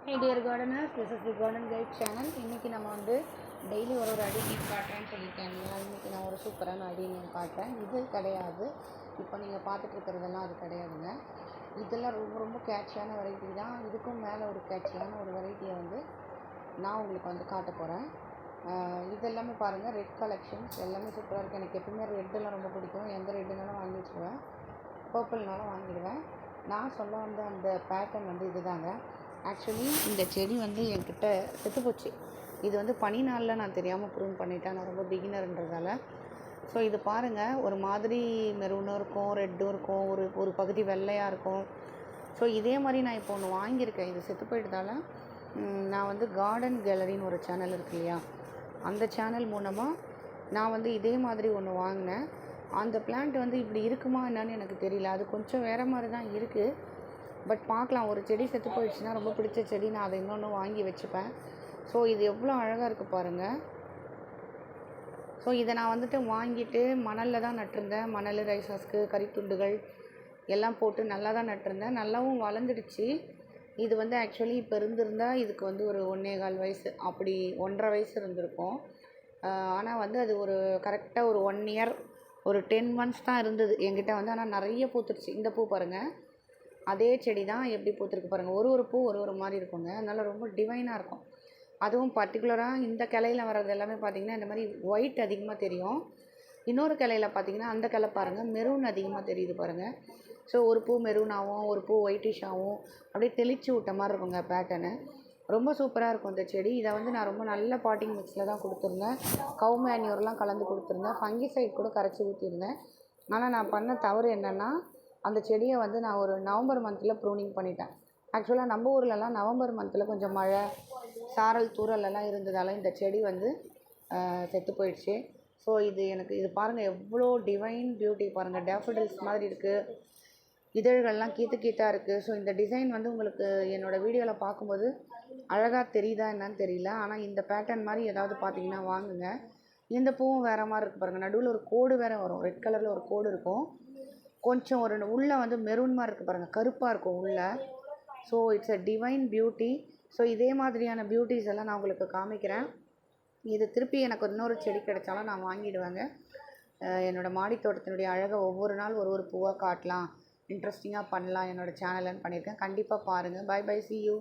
Hey dear gardeners, this is the Garden Guide channel. இன்றைக்கி நம்ம வந்து டெய்லி ஒரு அடி நீம் காட்டுறேன்னு சொல்லியிருக்கேன் இல்லையா. இன்றைக்கி நான் ஒரு சூப்பரான அடி நீம் காட்டுறேன். இது கிடையாது, இப்போ நீங்கள் பார்த்துட்டு இருக்கிறதெல்லாம் அது கிடையாதுங்க. இதெல்லாம் ரொம்ப ரொம்ப கேட்சியான வெரைட்டி தான். இதுக்கும் மேலே ஒரு கேட்சியான ஒரு வெரைட்டியை வந்து நான் உங்களுக்கு வந்து காட்ட போகிறேன். இது எல்லாமே பாருங்கள், ரெட் கலெக்ஷன்ஸ் எல்லாமே சூப்பராக இருக்குது. எனக்கு எப்பவுமே ரெட்டெல்லாம் ரொம்ப பிடிக்கும். எந்த ரெட்டுனாலும் வாங்கி வச்சுக்குவேன், பர்பிள்னாலும் வாங்கிடுவேன். நான் சொல்ல வந்த அந்த பேட்டர்ன் வந்து இது தாங்க. ஆக்சுவலி இந்த செடி வந்து என்கிட்ட செத்து போச்சு. இது வந்து பனி நாளில் நான் தெரியாமல் ப்ரூன் பண்ணிட்டேன், நான் ரொம்ப பிகினர்ன்றதால. ஸோ இது பாருங்கள், ஒரு மாதிரி மெரூனும் இருக்கும், ரெட்டும் இருக்கும், ஒரு பகுதி வெள்ளையாக இருக்கும். ஸோ இதே மாதிரி நான் இப்போ ஒன்று வாங்கியிருக்கேன். இது செத்து போயிட்டதால நான் வந்து கார்டன் கேலரின்னு ஒரு சேனல் இருக்கு இல்லையா, அந்த சேனல் மூலமாக நான் வந்து இதே மாதிரி ஒன்று வாங்கினேன். அந்த பிளான்ட் வந்து இப்படி இருக்குமா என்னன்னு எனக்கு தெரியல. அது கொஞ்சம் வேறு மாதிரி தான் இருக்குது, பட் பார்க்கலாம். ஒரு செடி செத்து போயிடுச்சுன்னா ரொம்ப பிடிச்ச செடி, நான் அதை இன்னொன்று வாங்கி வச்சுப்பேன். ஸோ இது எவ்வளோ அழகாக இருக்குது பாருங்கள். ஸோ இதை நான் வந்துட்டு வாங்கிட்டு மணலில் தான் நட்டிருந்தேன். மணல், ரைசாஸ்க்கு, கறித்துண்டுகள் எல்லாம் போட்டு நல்லா தான் நட்டிருந்தேன். நல்லாவும் வளர்ந்துடுச்சு. இது வந்து ஆக்சுவலி இப்போ இருந்திருந்தால் இதுக்கு வந்து ஒரு 1.25 வயசு, அப்படி 1.5 வயசு இருந்திருக்கும். ஆனால் வந்து அது ஒரு கரெக்டாக ஒரு 1 இயர், ஒரு 10 மந்த்ஸ் தான் இருந்தது என்கிட்ட வந்து. ஆனால் நிறைய பூத்துருச்சு. இந்த பூ பாருங்கள், அதே செடி தான் எப்படி பூத்துருக்கு பாருங்கள். ஒரு பூ ஒரு மாதிரி இருக்குங்க. அதனால் ரொம்ப டிவைனாக இருக்கும். அதுவும் பர்டிகுலராக இந்த கிளையில் வர்றது எல்லாமே பார்த்திங்கன்னா இந்த மாதிரி ஒயிட் அதிகமாக தெரியும். இன்னொரு கிளையில் பார்த்திங்கன்னா அந்த கிளை பாருங்கள், மெரூன் அதிகமாக தெரியுது பாருங்கள். ஸோ ஒரு பூ மெரூனாகவும் ஒரு பூ ஒயிட்டிஷாகவும் அப்படியே தெளித்து விட்ட மாதிரி இருக்குங்க பேட்டர்னு. ரொம்ப சூப்பராக இருக்கும் இந்த செடி. இதை வந்து நான் ரொம்ப நல்ல பாட்டிங் மிக்ஸில் தான் கொடுத்துருந்தேன். கவு மேன்யூர்லாம் கலந்து கொடுத்துருந்தேன். ஃபங்கிசைட் கூட கரைச்சி ஊற்றிருந்தேன். ஆனால் நான் பண்ண தவறு என்னென்னா, அந்த செடியை வந்து நான் ஒரு நவம்பர் மந்தில் ப்ரூனிங் பண்ணிட்டேன். ஆக்சுவலாக நம்ம ஊர்லலாம் நவம்பர் மந்தில் கொஞ்சம் மழை, சாரல், தூறலெல்லாம் இருந்ததால் இந்த செடி வந்து செத்து போயிடுச்சு. ஸோ இது பாருங்கள், எவ்வளோ டிவைன் பியூட்டி பாருங்கள். டேஃபடில்ஸ் மாதிரி இருக்குது, இதழ்கள்லாம் கீத்தாக இருக்குது. ஸோ இந்த டிசைன் வந்து உங்களுக்கு என்னோடய வீடியோவில் பார்க்கும்போது அழகாக தெரியுதா என்னன்னு தெரியல. ஆனால் இந்த பேட்டர்ன் மாதிரி ஏதாவது பார்த்தீங்கன்னா வாங்குங்க. இந்த பூவும் வேறு மாதிரி இருக்குது பாருங்கள். நடுவில் ஒரு கோடு வேறு வரும், ரெட் கலரில் ஒரு கோடு இருக்கும். கொஞ்சம் ஒரு உள்ளே வந்து மெரூன் மாதிரி இருக்குது பாருங்கள், கருப்பாக இருக்கும் உள்ளே. So it's a divine beauty. So இதே மாதிரியான பியூட்டிஸ் எல்லாம் நான் உங்களுக்கு காமிக்கிறேன். இது திருப்பி எனக்கு இன்னொரு செடி கிடைச்சாலும் நான் வாங்கிடுவேங்க. என்னோடய மாடி தோட்டத்தினுடைய அழகை ஒவ்வொரு நாள் ஒரு பூவாக காட்டலாம், இன்ட்ரெஸ்டிங்காக பண்ணலாம் என்னோடய சேனல்னு பண்ணியிருக்கேன். கண்டிப்பாக பாருங்கள். Bye bye, see you.